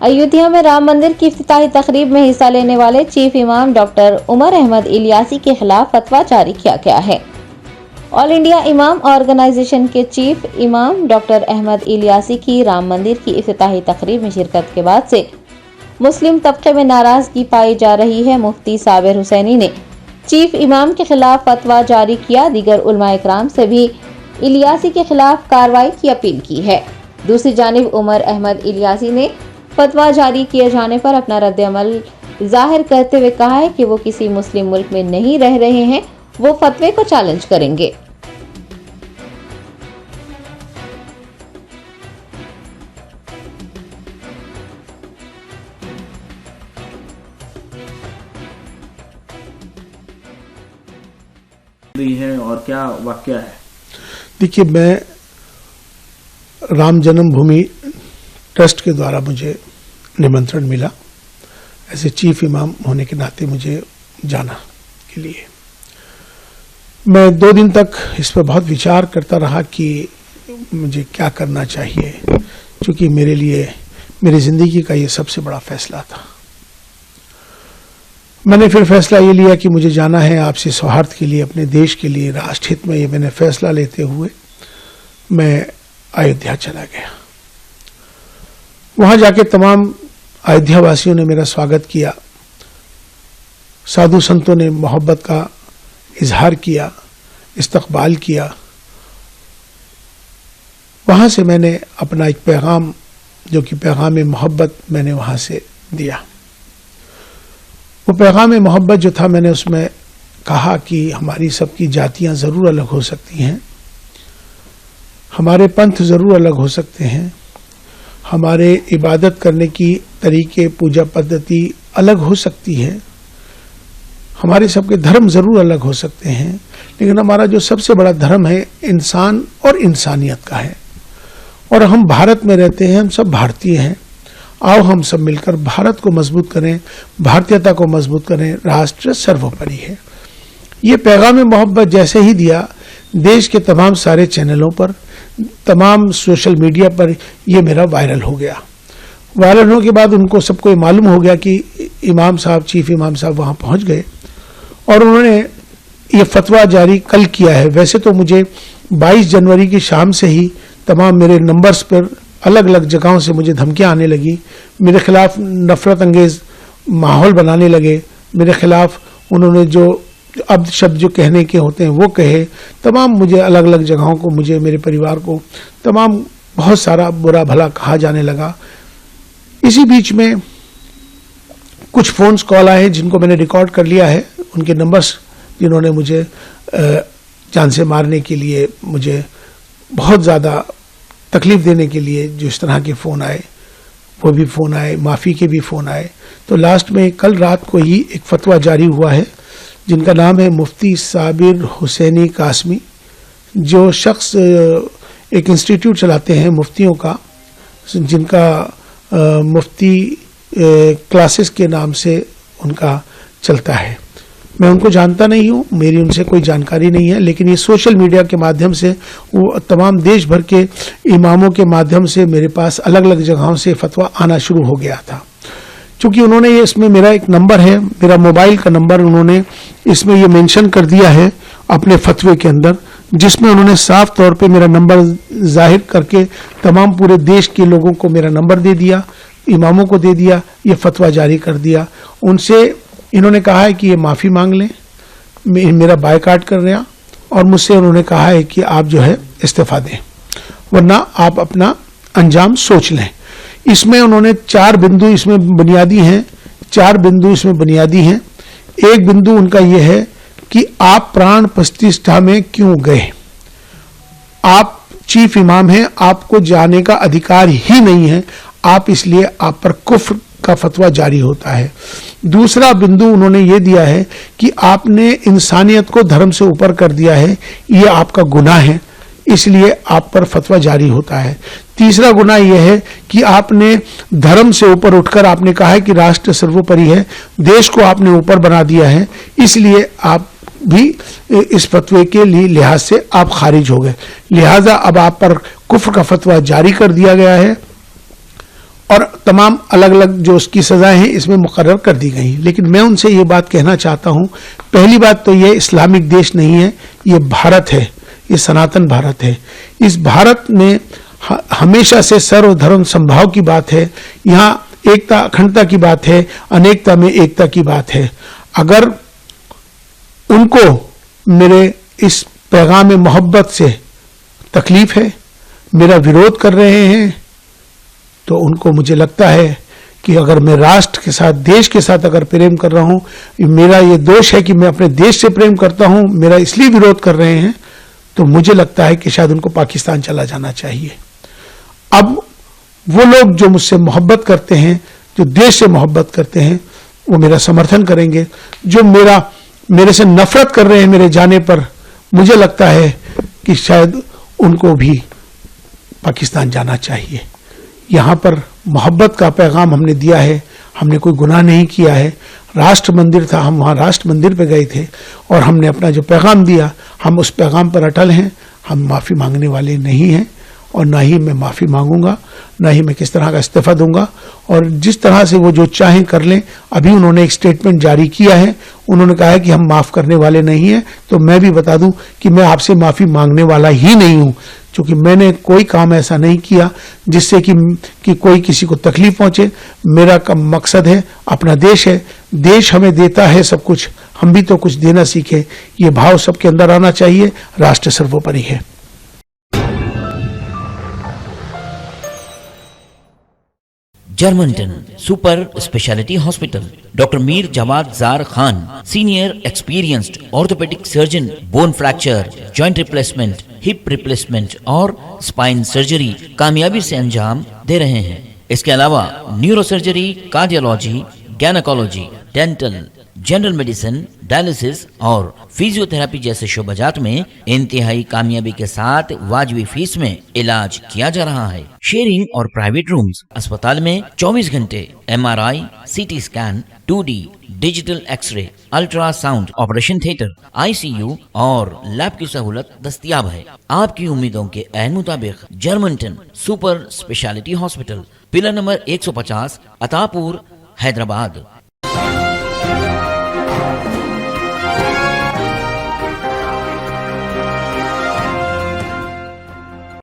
अयोध्या में राम मंदिर की इफ्तिताही तकरीब में हिस्सा लेने वाले चीफ इमाम डॉक्टर उमर अहमद इलियासी के खिलाफ फतवा जारी किया गया है। ऑल इंडिया इमाम ऑर्गेनाइजेशन के चीफ इमाम डॉक्टर अहमद इलियासी की राम मंदिर की इफ्तिताही तकरीब में शिरकत के बाद से मुस्लिम तबके में नाराजगी पाई जा रही है। मुफ्ती साबिर हुसैनी ने चीफ इमाम के खिलाफ फतवा जारी किया। दीगर उलमाए इकराम से भी इलियासी के खिलाफ कार्रवाई की अपील की है। दूसरी जानिब उमर अहमद इलियासी ने फतवा जारी किए जाने पर अपना रद्द-ए-अमल जाहिर करते हुए कहा है कि वो किसी मुस्लिम मुल्क में नहीं रह रहे हैं, वो फतवे को चैलेंज करेंगे। है और क्या वाकया है? देखिए, मैं राम जन्मभूमि ट्रस्ट के द्वारा मुझे निमंत्रण मिला, ऐसे चीफ इमाम होने के नाते मुझे जाना के लिए। मैं 2 दिन तक इस पर बहुत विचार करता रहा कि मुझे क्या करना चाहिए, क्योंकि मेरे लिए मेरी जिंदगी का ये सबसे बड़ा फैसला था। मैंने फिर फैसला ये लिया कि मुझे जाना है आपसी सौहार्द के लिए, अपने देश के लिए, राष्ट्रहित में। ये मैंने फैसला लेते हुए मैं अयोध्या चला गया। वहां जाके तमाम अयोध्या वासियों ने मेरा स्वागत किया, साधु संतों ने मोहब्बत का इजहार किया, इस्तकबाल किया। वहां से मैंने अपना एक पैगाम, जो कि पैगाम मोहब्बत, मैंने वहां से दिया। वो पैगाम मोहब्बत जो था, मैंने उसमें कहा कि हमारी सबकी जातियां जरूर अलग हो सकती हैं, हमारे पंथ जरूर अलग हो सकते हैं, हमारे इबादत करने की तरीके, पूजा पद्धति अलग हो सकती है, हमारे सबके धर्म जरूर अलग हो सकते हैं, लेकिन हमारा जो सबसे बड़ा धर्म है इंसान और इंसानियत का है। और हम भारत में रहते हैं, हम सब भारतीय हैं। आओ हम सब मिलकर भारत को मजबूत करें, भारतीयता को मजबूत करें, राष्ट्र सर्वोपरि है। ये पैगाम मोहब्बत जैसे ही दिया, देश के तमाम सारे चैनलों पर, तमाम सोशल मीडिया पर ये मेरा वायरल हो गया। वायरल होने के बाद उनको सबको ये मालूम हो गया कि इमाम साहब, चीफ इमाम साहब वहां पहुंच गए और उन्होंने ये फतवा जारी कल किया है। वैसे तो मुझे 22 जनवरी की शाम से ही तमाम मेरे नंबर्स पर अलग अलग जगहों से मुझे धमकियां आने लगी, मेरे खिलाफ नफरत अंगेज माहौल बनाने लगे, मेरे खिलाफ उन्होंने जो अब शब्द जो कहने के होते हैं वो कहे, तमाम मुझे अलग अलग जगहों को, मुझे, मेरे परिवार को तमाम बहुत सारा बुरा भला कहा जाने लगा। इसी बीच में कुछ फोन्स कॉल आए जिनको मैंने रिकॉर्ड कर लिया है, उनके नंबर्स, जिन्होंने मुझे जान से मारने के लिए, मुझे बहुत ज़्यादा तकलीफ देने के लिए जो इस तरह के फ़ोन आए, वो भी फ़ोन आए, माफ़ी के भी फ़ोन आए। तो लास्ट में कल रात को ही एक फतवा जारी हुआ है, जिनका नाम है मुफ्ती साबिर हुसैनी कासमी, जो शख्स एक इंस्टीट्यूट चलाते हैं मुफ्तियों का, जिनका मुफ्ती क्लासेस के नाम से उनका चलता है। मैं उनको जानता नहीं हूँ, मेरी उनसे कोई जानकारी नहीं है, लेकिन ये सोशल मीडिया के माध्यम से, वो तमाम देश भर के इमामों के माध्यम से मेरे पास अलग अलग जगहों से फतवा आना शुरू हो गया था। क्योंकि उन्होंने ये, इसमें मेरा एक नंबर है, मेरा मोबाइल का नंबर उन्होंने इसमें ये मेंशन कर दिया है अपने फतवे के अंदर, जिसमें उन्होंने साफ तौर पे मेरा नंबर जाहिर करके तमाम पूरे देश के लोगों को मेरा नंबर दे दिया, इमामों को दे दिया, ये फतवा जारी कर दिया। उनसे इन्होंने कहा है कि ये माफ़ी मांग लें, मेरा बायकाट कर रहे हैं, और मुझसे उन्होंने कहा है कि आप जो है इस्तीफा दें, वरना आप अपना अंजाम सोच लें। इसमें उन्होंने 4 बिंदु इसमें बुनियादी हैं, 4 बिंदु इसमें बुनियादी हैं। एक बिंदु उनका ये है कि आप प्राण प्रतिष्ठा में क्यों गए, आप चीफ इमाम हैं, आपको जाने का अधिकार ही नहीं है, आप इसलिए आप पर कुफ्र का फतवा जारी होता है। दूसरा बिंदु उन्होंने ये दिया है कि आपने इंसानियत को धर्म से ऊपर कर दिया है, ये आपका गुनाह है, इसलिए आप पर फतवा जारी होता है। तीसरा गुनाह यह है कि आपने धर्म से ऊपर उठकर आपने कहा है कि राष्ट्र सर्वोपरि है, देश को आपने ऊपर बना दिया है, इसलिए आप भी इस फतवे के लिहाज से आप खारिज हो गए, लिहाजा अब आप पर कुफ्र का फतवा जारी कर दिया गया है। और तमाम अलग अलग जो उसकी सजाएं हैं इसमें मुकर्रर कर दी गई। लेकिन मैं उनसे ये बात कहना चाहता हूं, पहली बात तो ये इस्लामिक देश नहीं है, ये भारत है, ये सनातन भारत है। इस भारत में हमेशा से सर्वधर्म संभाव की बात है, यहाँ एकता अखंडता की बात है, अनेकता में एकता की बात है। अगर उनको मेरे इस पैगाम में मोहब्बत से तकलीफ है, मेरा विरोध कर रहे हैं, तो उनको मुझे लगता है कि अगर मैं राष्ट्र के साथ, देश के साथ अगर प्रेम कर रहा हूं, मेरा ये दोष है कि मैं अपने देश से प्रेम करता हूं, मेरा इसलिए विरोध कर रहे हैं, तो मुझे लगता है कि शायद उनको पाकिस्तान चला जाना चाहिए। अब वो लोग जो मुझसे मोहब्बत करते हैं, जो देश से मोहब्बत करते हैं, वो मेरा समर्थन करेंगे। जो मेरे से नफरत कर रहे हैं मेरे जाने पर, मुझे लगता है कि शायद उनको भी पाकिस्तान जाना चाहिए। यहाँ पर मोहब्बत का पैगाम हमने दिया है, हमने कोई गुनाह नहीं किया है। राष्ट्र मंदिर था, हम वहाँ राष्ट्र मंदिर पे गए थे और हमने अपना जो पैगाम दिया, हम उस पैगाम पर अटल हैं। हम माफ़ी मांगने वाले नहीं हैं और ना ही मैं माफ़ी मांगूंगा, ना ही मैं किस तरह का इस्तीफा दूंगा। और जिस तरह से वो जो चाहें कर लें। अभी उन्होंने एक स्टेटमेंट जारी किया है, उन्होंने कहा है कि हम माफ़ करने वाले नहीं हैं। तो मैं भी बता दूं कि मैं आपसे माफ़ी मांगने वाला ही नहीं हूं, क्योंकि मैंने कोई काम ऐसा नहीं किया जिससे कि कोई किसी को तकलीफ पहुंचे। मेरा मकसद है, अपना देश है, देश हमें देता है सब कुछ, हम भी तो कुछ देना सीखे। ये भाव सबके अंदर आना चाहिए। राष्ट्र सर्वोपरि है। Germanten super speciality hospital, doctor Mir Jawad Zar Khan, senior experienced orthopaedic surgeon, bone fracture, joint replacement, hip replacement और स्पाइन सर्जरी कामयाबी से अंजाम दे रहे हैं। इसके अलावा neuro surgery, cardiology, gynaecology, dental, general medicine, dialysis और फिजियोथेरेपी जैसे शोबाजात में इंतहाई कामयाबी के साथ वाजबी फीस में इलाज किया जा रहा है। शेयरिंग और प्राइवेट रूम्स, अस्पताल में 24 घंटे MRI, CT scan, 2D digital x-ray, ultrasound, operation theatre, ICU और लैब की सहूलत दस्तयाब है। आपकी उम्मीदों के ऐन मुताबिक Germanten super speciality hospital, pillar number 150, Attapur, Hyderabad.